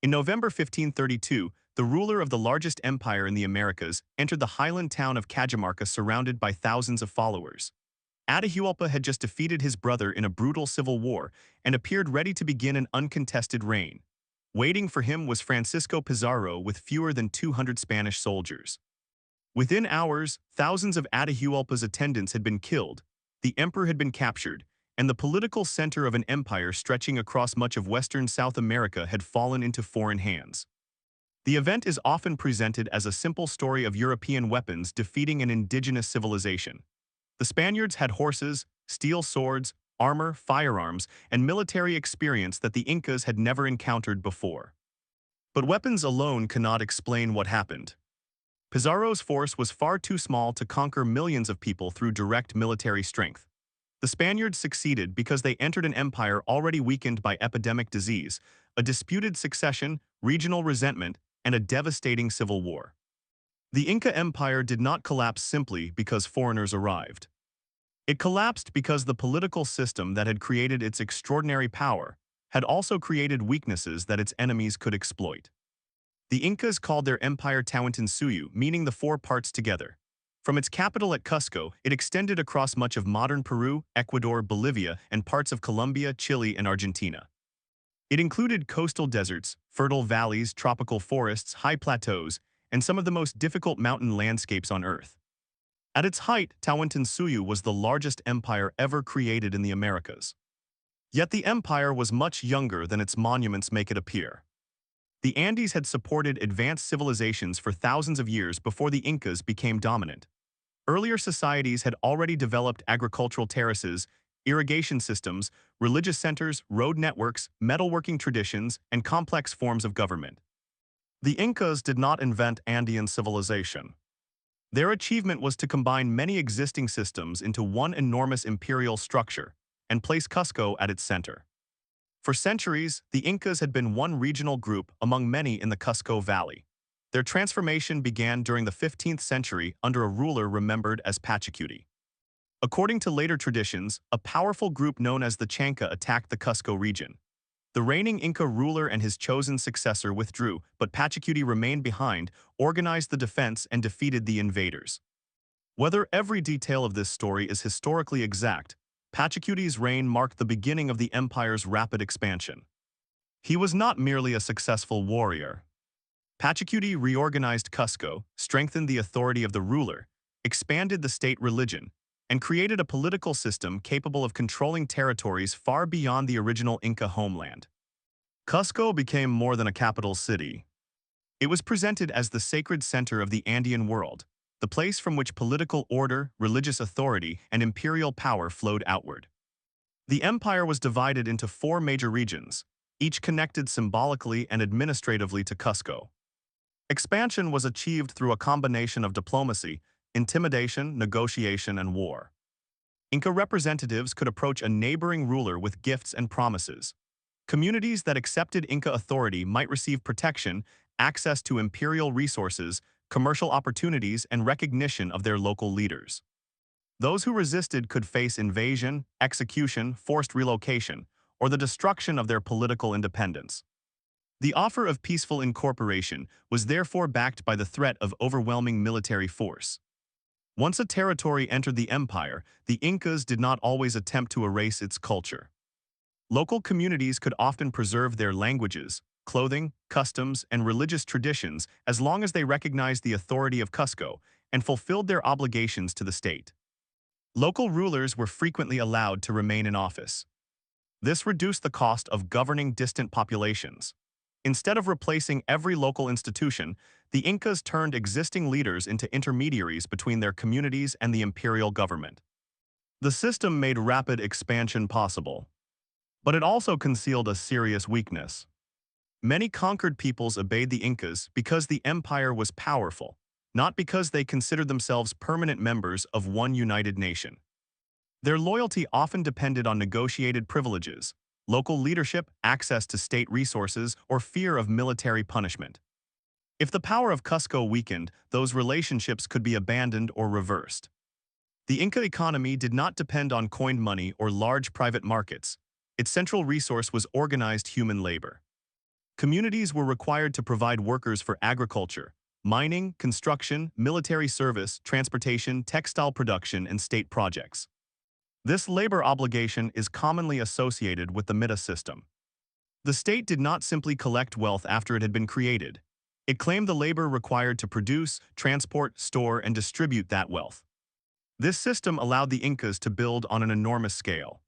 In November 1532, the ruler of the largest empire in the Americas entered the highland town of Cajamarca surrounded by thousands of followers. Atahualpa had just defeated his brother in a brutal civil war and appeared ready to begin an uncontested reign. Waiting for him was Francisco Pizarro with fewer than 200 Spanish soldiers. Within hours, thousands of Atahualpa's attendants had been killed, the emperor had been captured, and the political center of an empire stretching across much of western South America had fallen into foreign hands. The event is often presented as a simple story of European weapons defeating an indigenous civilization. The Spaniards had horses, steel swords, armor, firearms, and military experience that the Incas had never encountered before. But weapons alone cannot explain what happened. Pizarro's force was far too small to conquer millions of people through direct military strength. The Spaniards succeeded because they entered an empire already weakened by epidemic disease, a disputed succession, regional resentment, and a devastating civil war. The Inca Empire did not collapse simply because foreigners arrived. It collapsed because the political system that had created its extraordinary power had also created weaknesses that its enemies could exploit. The Incas called their empire Tawantinsuyu, meaning the four parts together. From its capital at Cusco, it extended across much of modern Peru, Ecuador, Bolivia, and parts of Colombia, Chile, and Argentina. It included coastal deserts, fertile valleys, tropical forests, high plateaus, and some of the most difficult mountain landscapes on Earth. At its height, Tawantinsuyu was the largest empire ever created in the Americas. Yet the empire was much younger than its monuments make it appear. The Andes had supported advanced civilizations for thousands of years before the Incas became dominant. Earlier societies had already developed agricultural terraces, irrigation systems, religious centers, road networks, metalworking traditions, and complex forms of government. The Incas did not invent Andean civilization. Their achievement was to combine many existing systems into one enormous imperial structure and place Cusco at its center. For centuries, the Incas had been one regional group among many in the Cusco Valley. Their transformation began during the 15th century under a ruler remembered as Pachacuti. According to later traditions, a powerful group known as the Chanca attacked the Cusco region. The reigning Inca ruler and his chosen successor withdrew, but Pachacuti remained behind, organized the defense, and defeated the invaders. Whether every detail of this story is historically exact, Pachacuti's reign marked the beginning of the empire's rapid expansion. He was not merely a successful warrior. Pachacuti reorganized Cusco, strengthened the authority of the ruler, expanded the state religion, and created a political system capable of controlling territories far beyond the original Inca homeland. Cusco became more than a capital city. It was presented as the sacred center of the Andean world, the place from which political order, religious authority, and imperial power flowed outward. The empire was divided into four major regions, each connected symbolically and administratively to Cusco. Expansion was achieved through a combination of diplomacy, intimidation, negotiation, and war. Inca representatives could approach a neighboring ruler with gifts and promises. Communities that accepted Inca authority might receive protection, access to imperial resources, commercial opportunities, and recognition of their local leaders. Those who resisted could face invasion, execution, forced relocation, or the destruction of their political independence. The offer of peaceful incorporation was therefore backed by the threat of overwhelming military force. Once a territory entered the empire, the Incas did not always attempt to erase its culture. Local communities could often preserve their languages, clothing, customs, and religious traditions as long as they recognized the authority of Cusco and fulfilled their obligations to the state. Local rulers were frequently allowed to remain in office. This reduced the cost of governing distant populations. Instead of replacing every local institution, the Incas turned existing leaders into intermediaries between their communities and the imperial government. The system made rapid expansion possible, but it also concealed a serious weakness. Many conquered peoples obeyed the Incas because the empire was powerful, not because they considered themselves permanent members of one united nation. Their loyalty often depended on negotiated privileges, local leadership, access to state resources, or fear of military punishment. If the power of Cusco weakened, those relationships could be abandoned or reversed. The Inca economy did not depend on coined money or large private markets. Its central resource was organized human labor. Communities were required to provide workers for agriculture, mining, construction, military service, transportation, textile production, and state projects. This labor obligation is commonly associated with the Mita system. The state did not simply collect wealth after it had been created. It claimed the labor required to produce, transport, store, and distribute that wealth. This system allowed the Incas to build on an enormous scale.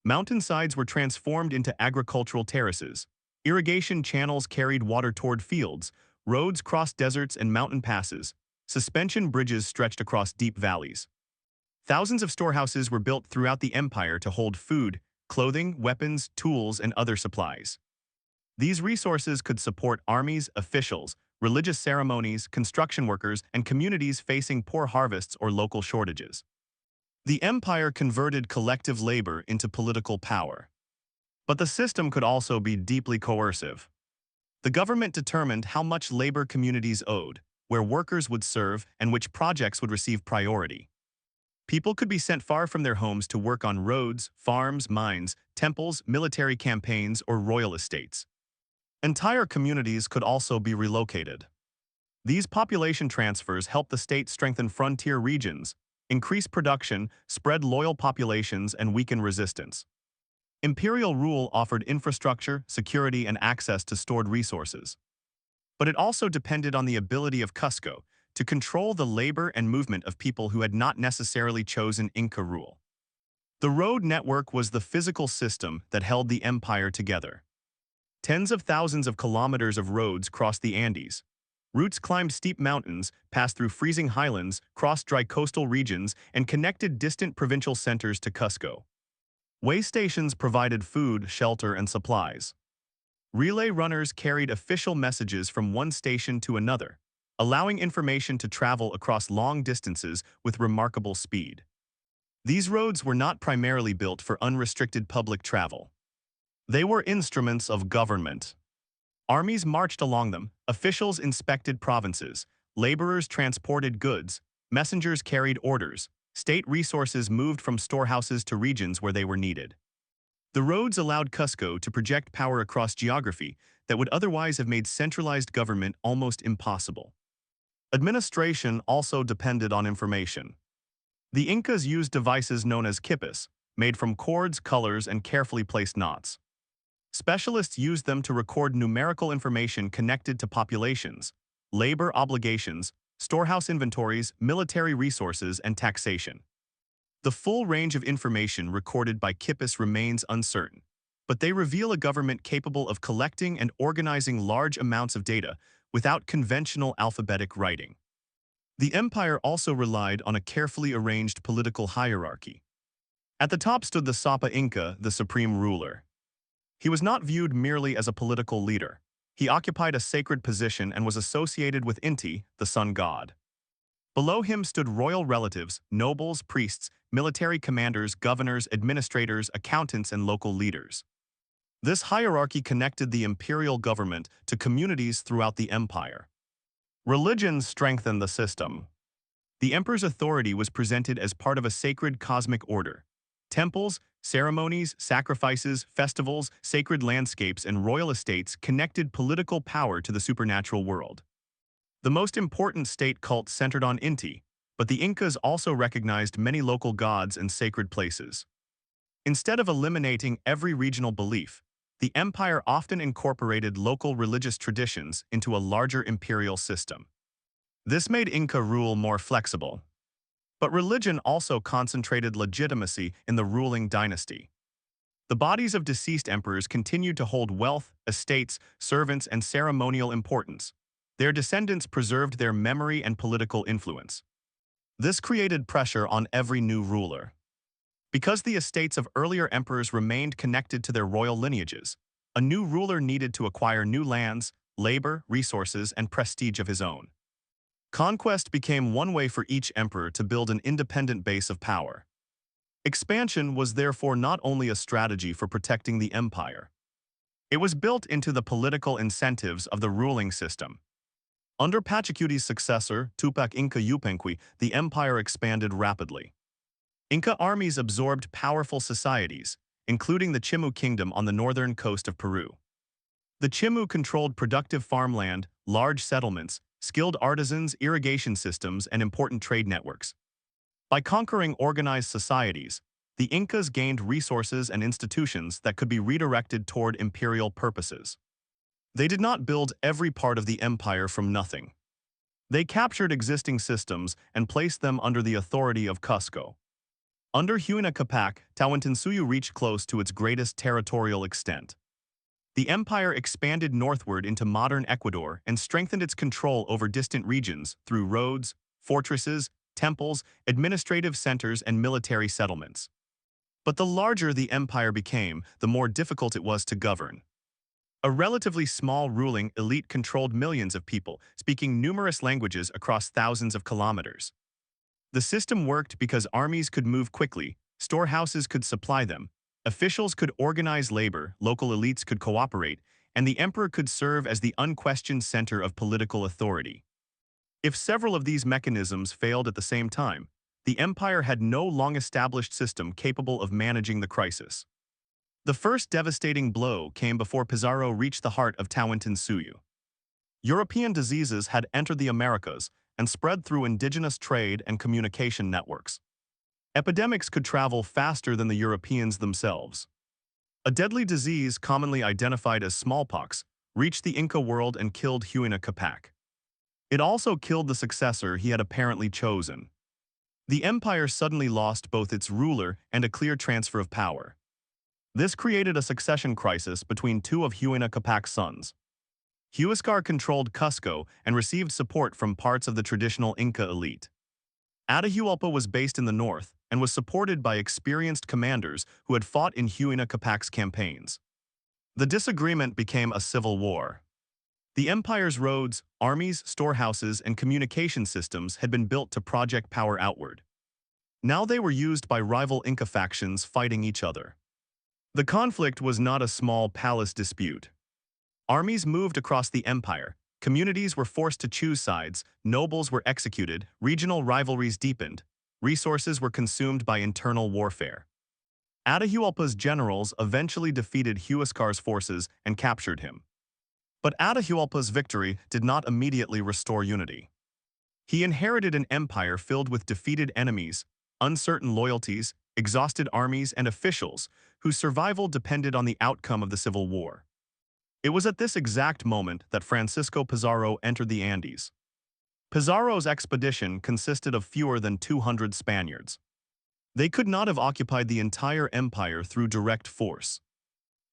Mountainsides were transformed into agricultural terraces. Irrigation channels carried water toward fields. Roads crossed deserts and mountain passes. Suspension bridges stretched across deep valleys. Thousands of storehouses were built throughout the empire to hold food, clothing, weapons, tools, and other supplies. These resources could support armies, officials, religious ceremonies, construction workers, and communities facing poor harvests or local shortages. The empire converted collective labor into political power. But the system could also be deeply coercive. The government determined how much labor communities owed, where workers would serve, and which projects would receive priority. People could be sent far from their homes to work on roads, farms, mines, temples, military campaigns, or royal estates. Entire communities could also be relocated. These population transfers helped the state strengthen frontier regions, increase production, spread loyal populations, and weaken resistance. Imperial rule offered infrastructure, security, and access to stored resources. But it also depended on the ability of Cusco to control the labor and movement of people who had not necessarily chosen Inca rule. The road network was the physical system that held the empire together. Tens of thousands of kilometers of roads crossed the Andes. Routes climbed steep mountains, passed through freezing highlands, crossed dry coastal regions, and connected distant provincial centers to Cusco. Way stations provided food, shelter, and supplies. Relay runners carried official messages from one station to another, allowing information to travel across long distances with remarkable speed. These roads were not primarily built for unrestricted public travel. They were instruments of government. Armies marched along them, officials inspected provinces, laborers transported goods, messengers carried orders, state resources moved from storehouses to regions where they were needed. The roads allowed Cusco to project power across geography that would otherwise have made centralized government almost impossible. Administration also depended on information. The Incas used devices known as quipus, made from cords, colors, and carefully placed knots. Specialists used them to record numerical information connected to populations, labor obligations, storehouse inventories, military resources, and taxation. The full range of information recorded by quipus remains uncertain, but they reveal a government capable of collecting and organizing large amounts of data without conventional alphabetic writing. The empire also relied on a carefully arranged political hierarchy. At the top stood the Sapa Inca, the supreme ruler. He was not viewed merely as a political leader. He occupied a sacred position and was associated with Inti, the sun god. Below him stood royal relatives, nobles, priests, military commanders, governors, administrators, accountants, and local leaders. This hierarchy connected the imperial government to communities throughout the empire. Religion strengthened the system. The emperor's authority was presented as part of a sacred cosmic order. Temples, ceremonies, sacrifices, festivals, sacred landscapes, and royal estates connected political power to the supernatural world. The most important state cult centered on Inti, but the Incas also recognized many local gods and sacred places. Instead of eliminating every regional belief, the empire often incorporated local religious traditions into a larger imperial system. This made Inca rule more flexible. But religion also concentrated legitimacy in the ruling dynasty. The bodies of deceased emperors continued to hold wealth, estates, servants, and ceremonial importance. Their descendants preserved their memory and political influence. This created pressure on every new ruler. Because the estates of earlier emperors remained connected to their royal lineages, a new ruler needed to acquire new lands, labor, resources, and prestige of his own. Conquest became one way for each emperor to build an independent base of power. Expansion was therefore not only a strategy for protecting the empire. It was built into the political incentives of the ruling system. Under Pachacuti's successor, Tupac Inca Yupanqui, the empire expanded rapidly. Inca armies absorbed powerful societies, including the Chimu kingdom on the northern coast of Peru. The Chimu controlled productive farmland, large settlements, skilled artisans, irrigation systems, and important trade networks. By conquering organized societies, the Incas gained resources and institutions that could be redirected toward imperial purposes. They did not build every part of the empire from nothing. They captured existing systems and placed them under the authority of Cusco. Under Huayna Capac, Tawantinsuyu reached close to its greatest territorial extent. The empire expanded northward into modern Ecuador and strengthened its control over distant regions through roads, fortresses, temples, administrative centers, and military settlements. But the larger the empire became, the more difficult it was to govern. A relatively small ruling elite controlled millions of people, speaking numerous languages across thousands of kilometers. The system worked because armies could move quickly, storehouses could supply them, officials could organize labor, local elites could cooperate, and the emperor could serve as the unquestioned center of political authority. If several of these mechanisms failed at the same time, the empire had no long-established system capable of managing the crisis. The first devastating blow came before Pizarro reached the heart of Tawantinsuyu. European diseases had entered the Americas and spread through indigenous trade and communication networks. Epidemics could travel faster than the Europeans themselves. A deadly disease commonly identified as smallpox reached the Inca world and killed Huayna Capac. It also killed the successor he had apparently chosen. The empire suddenly lost both its ruler and a clear transfer of power. This created a succession crisis between two of Huayna Capac's sons. Huascar controlled Cusco and received support from parts of the traditional Inca elite. Atahualpa was based in the north and was supported by experienced commanders who had fought in Huayna Capac's campaigns. The disagreement became a civil war. The empire's roads, armies, storehouses, and communication systems had been built to project power outward. Now they were used by rival Inca factions fighting each other. The conflict was not a small palace dispute. Armies moved across the empire, communities were forced to choose sides, nobles were executed, regional rivalries deepened, resources were consumed by internal warfare. Atahualpa's generals eventually defeated Huascar's forces and captured him. But Atahualpa's victory did not immediately restore unity. He inherited an empire filled with defeated enemies, uncertain loyalties, exhausted armies, and officials whose survival depended on the outcome of the civil war. It was at this exact moment that Francisco Pizarro entered the Andes. Pizarro's expedition consisted of fewer than 200 Spaniards. They could not have occupied the entire empire through direct force.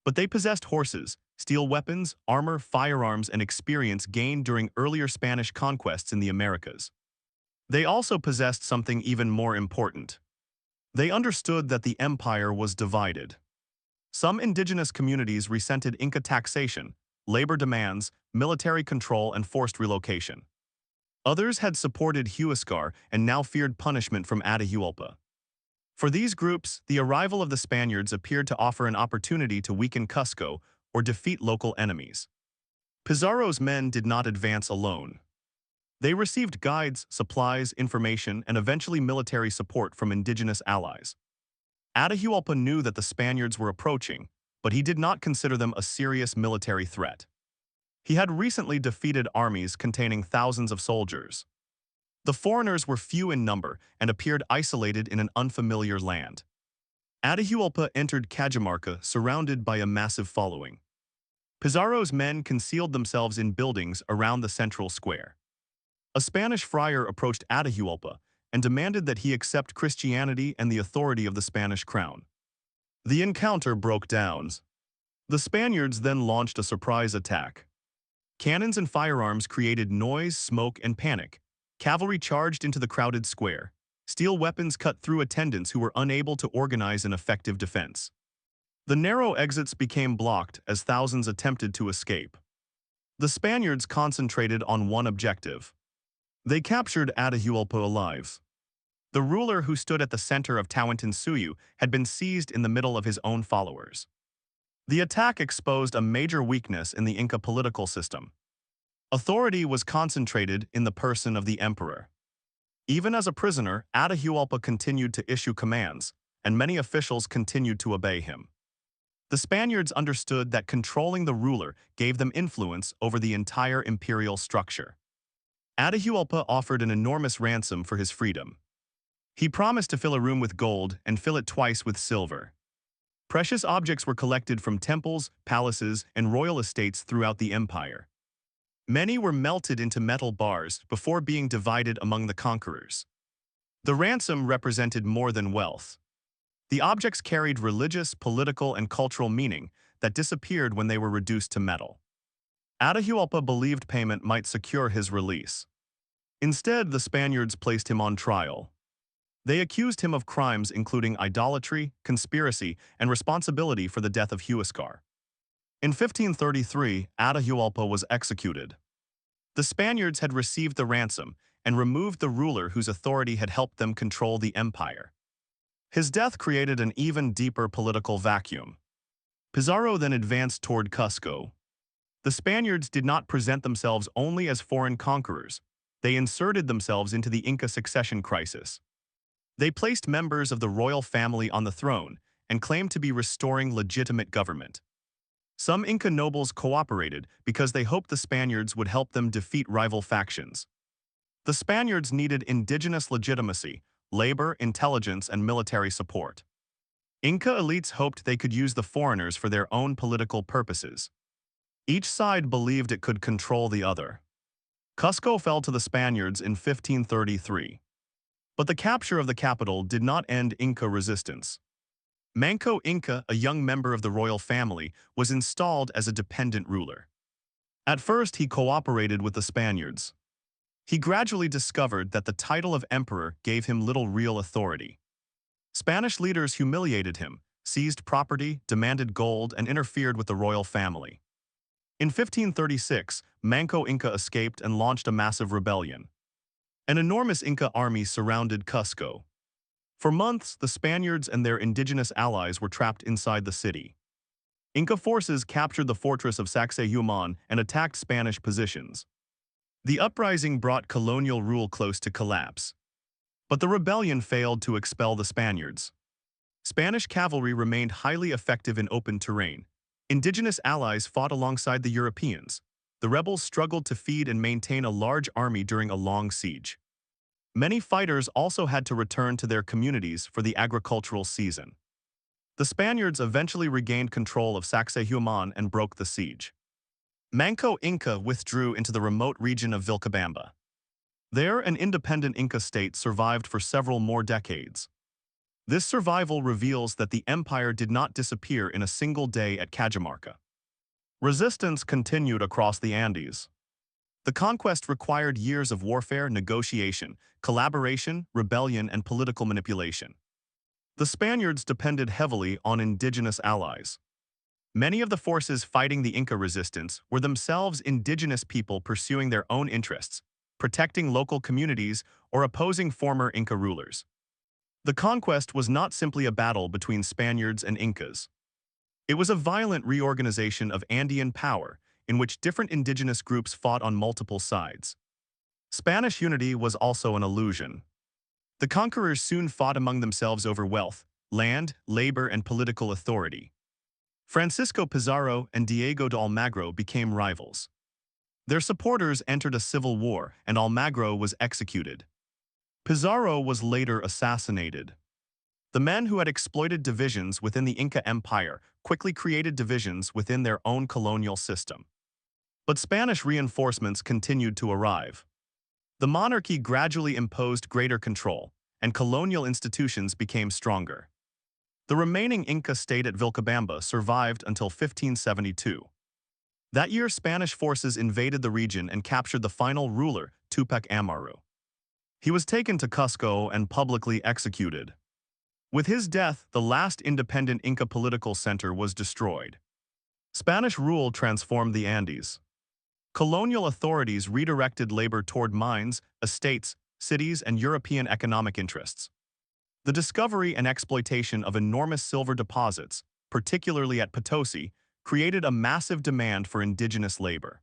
But they possessed horses, steel weapons, armor, firearms, and experience gained during earlier Spanish conquests in the Americas. They also possessed something even more important. They understood that the empire was divided. Some indigenous communities resented Inca taxation, labor demands, military control, and forced relocation. Others had supported Huascar and now feared punishment from Atahualpa. For these groups, the arrival of the Spaniards appeared to offer an opportunity to weaken Cusco or defeat local enemies. Pizarro's men did not advance alone. They received guides, supplies, information, and eventually military support from indigenous allies. Atahualpa knew that the Spaniards were approaching, but he did not consider them a serious military threat. He had recently defeated armies containing thousands of soldiers. The foreigners were few in number and appeared isolated in an unfamiliar land. Atahualpa entered Cajamarca surrounded by a massive following. Pizarro's men concealed themselves in buildings around the central square. A Spanish friar approached Atahualpa and demanded that he accept Christianity and the authority of the Spanish crown. The encounter broke down. The Spaniards then launched a surprise attack. Cannons and firearms created noise, smoke, and panic. Cavalry charged into the crowded square. Steel weapons cut through attendants who were unable to organize an effective defense. The narrow exits became blocked as thousands attempted to escape. The Spaniards concentrated on one objective. They captured Atahualpa alive. The ruler who stood at the center of Tawantinsuyu had been seized in the middle of his own followers. The attack exposed a major weakness in the Inca political system. Authority was concentrated in the person of the emperor. Even as a prisoner, Atahualpa continued to issue commands, and many officials continued to obey him. The Spaniards understood that controlling the ruler gave them influence over the entire imperial structure. Atahualpa offered an enormous ransom for his freedom. He promised to fill a room with gold and fill it twice with silver. Precious objects were collected from temples, palaces, and royal estates throughout the empire. Many were melted into metal bars before being divided among the conquerors. The ransom represented more than wealth. The objects carried religious, political, and cultural meaning that disappeared when they were reduced to metal. Atahualpa believed payment might secure his release. Instead, the Spaniards placed him on trial. They accused him of crimes including idolatry, conspiracy, and responsibility for the death of Huascar. In 1533, Atahualpa was executed. The Spaniards had received the ransom and removed the ruler whose authority had helped them control the empire. His death created an even deeper political vacuum. Pizarro then advanced toward Cusco. The Spaniards did not present themselves only as foreign conquerors. They inserted themselves into the Inca succession crisis. They placed members of the royal family on the throne and claimed to be restoring legitimate government. Some Inca nobles cooperated because they hoped the Spaniards would help them defeat rival factions. The Spaniards needed indigenous legitimacy, labor, intelligence, and military support. Inca elites hoped they could use the foreigners for their own political purposes. Each side believed it could control the other. Cusco fell to the Spaniards in 1533. But the capture of the capital did not end Inca resistance. Manco Inca, a young member of the royal family, was installed as a dependent ruler. At first, he cooperated with the Spaniards. He gradually discovered that the title of emperor gave him little real authority. Spanish leaders humiliated him, seized property, demanded gold, and interfered with the royal family. In 1536, Manco Inca escaped and launched a massive rebellion. An enormous Inca army surrounded Cusco. For months, the Spaniards and their indigenous allies were trapped inside the city. Inca forces captured the fortress of Sacsayhuaman and attacked Spanish positions. The uprising brought colonial rule close to collapse. But the rebellion failed to expel the Spaniards. Spanish cavalry remained highly effective in open terrain. Indigenous allies fought alongside the Europeans. The rebels struggled to feed and maintain a large army during a long siege. Many fighters also had to return to their communities for the agricultural season. The Spaniards eventually regained control of Sacsayhuaman and broke the siege. Manco Inca withdrew into the remote region of Vilcabamba. There, an independent Inca state survived for several more decades. This survival reveals that the empire did not disappear in a single day at Cajamarca. Resistance continued across the Andes. The conquest required years of warfare, negotiation, collaboration, rebellion, and political manipulation. The Spaniards depended heavily on indigenous allies. Many of the forces fighting the Inca resistance were themselves indigenous people pursuing their own interests, protecting local communities, or opposing former Inca rulers. The conquest was not simply a battle between Spaniards and Incas. It was a violent reorganization of Andean power, in which different indigenous groups fought on multiple sides. Spanish unity was also an illusion. The conquerors soon fought among themselves over wealth, land, labor, and political authority. Francisco Pizarro and Diego de Almagro became rivals. Their supporters entered a civil war, and Almagro was executed. Pizarro was later assassinated. The men who had exploited divisions within the Inca Empire quickly created divisions within their own colonial system. But Spanish reinforcements continued to arrive. The monarchy gradually imposed greater control, and colonial institutions became stronger. The remaining Inca state at Vilcabamba survived until 1572. That year, Spanish forces invaded the region and captured the final ruler, Tupac Amaru. He was taken to Cusco and publicly executed. With his death, the last independent Inca political center was destroyed. Spanish rule transformed the Andes. Colonial authorities redirected labor toward mines, estates, cities, and European economic interests. The discovery and exploitation of enormous silver deposits, particularly at Potosi, created a massive demand for indigenous labor.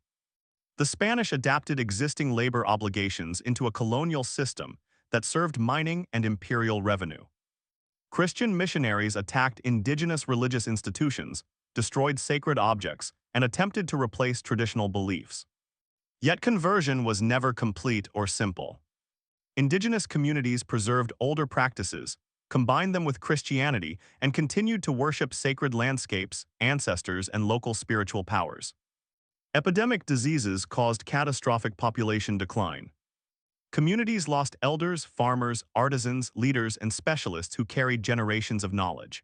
The Spanish adapted existing labor obligations into a colonial system that served mining and imperial revenue. Christian missionaries attacked indigenous religious institutions, destroyed sacred objects, and attempted to replace traditional beliefs. Yet conversion was never complete or simple. Indigenous communities preserved older practices, combined them with Christianity, and continued to worship sacred landscapes, ancestors, and local spiritual powers. Epidemic diseases caused catastrophic population decline. Communities lost elders, farmers, artisans, leaders, and specialists who carried generations of knowledge.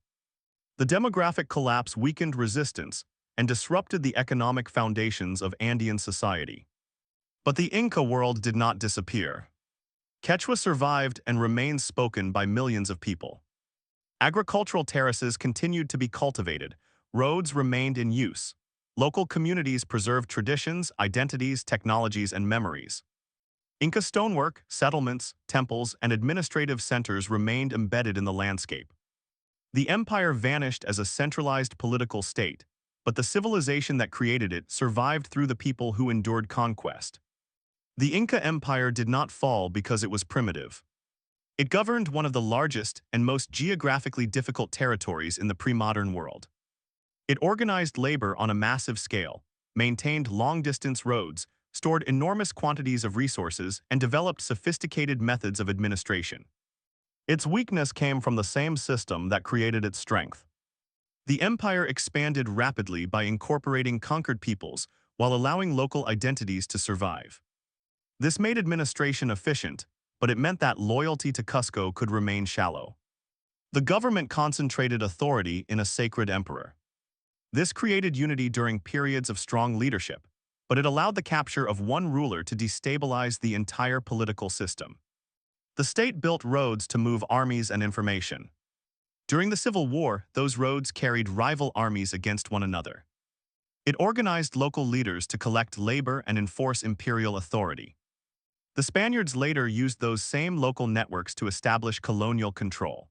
The demographic collapse weakened resistance and disrupted the economic foundations of Andean society. But the Inca world did not disappear. Quechua survived and remains spoken by millions of people. Agricultural terraces continued to be cultivated, roads remained in use. Local communities preserved traditions, identities, technologies, and memories. Inca stonework, settlements, temples, and administrative centers remained embedded in the landscape. The empire vanished as a centralized political state, but the civilization that created it survived through the people who endured conquest. The Inca Empire did not fall because it was primitive. It governed one of the largest and most geographically difficult territories in the pre-modern world. It organized labor on a massive scale, maintained long-distance roads, stored enormous quantities of resources, and developed sophisticated methods of administration. Its weakness came from the same system that created its strength. The empire expanded rapidly by incorporating conquered peoples while allowing local identities to survive. This made administration efficient, but it meant that loyalty to Cusco could remain shallow. The government concentrated authority in a sacred emperor. This created unity during periods of strong leadership, but it allowed the capture of one ruler to destabilize the entire political system. The state built roads to move armies and information. During the Civil War, those roads carried rival armies against one another. It organized local leaders to collect labor and enforce imperial authority. The Spaniards later used those same local networks to establish colonial control.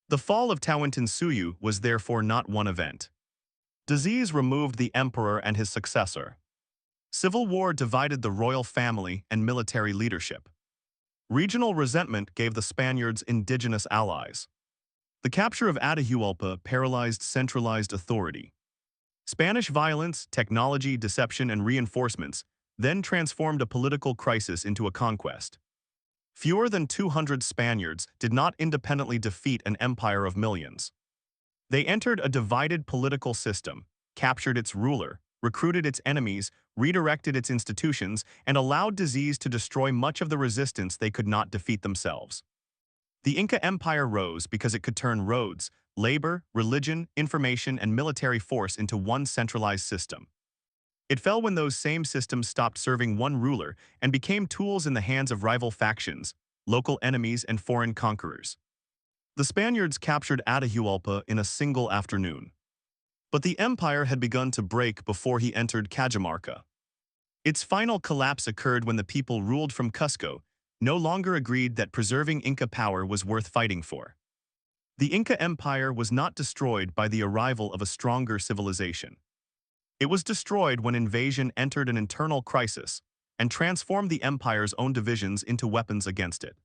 The fall of Tawantinsuyu was therefore not one event. Disease removed the emperor and his successor. Civil war divided the royal family and military leadership. Regional resentment gave the Spaniards indigenous allies. The capture of Atahualpa paralyzed centralized authority. Spanish violence, technology, deception, and reinforcements then transformed a political crisis into a conquest. Fewer than 200 Spaniards did not independently defeat an empire of millions. They entered a divided political system, captured its ruler, recruited its enemies, redirected its institutions, and allowed disease to destroy much of the resistance they could not defeat themselves. The Inca Empire rose because it could turn roads, labor, religion, information, and military force into one centralized system. It fell when those same systems stopped serving one ruler and became tools in the hands of rival factions, local enemies, and foreign conquerors. The Spaniards captured Atahualpa in a single afternoon. But the empire had begun to break before he entered Cajamarca. Its final collapse occurred when the people ruled from Cusco no longer agreed that preserving Inca power was worth fighting for. The Inca Empire was not destroyed by the arrival of a stronger civilization. It was destroyed when invasion entered an internal crisis and transformed the empire's own divisions into weapons against it.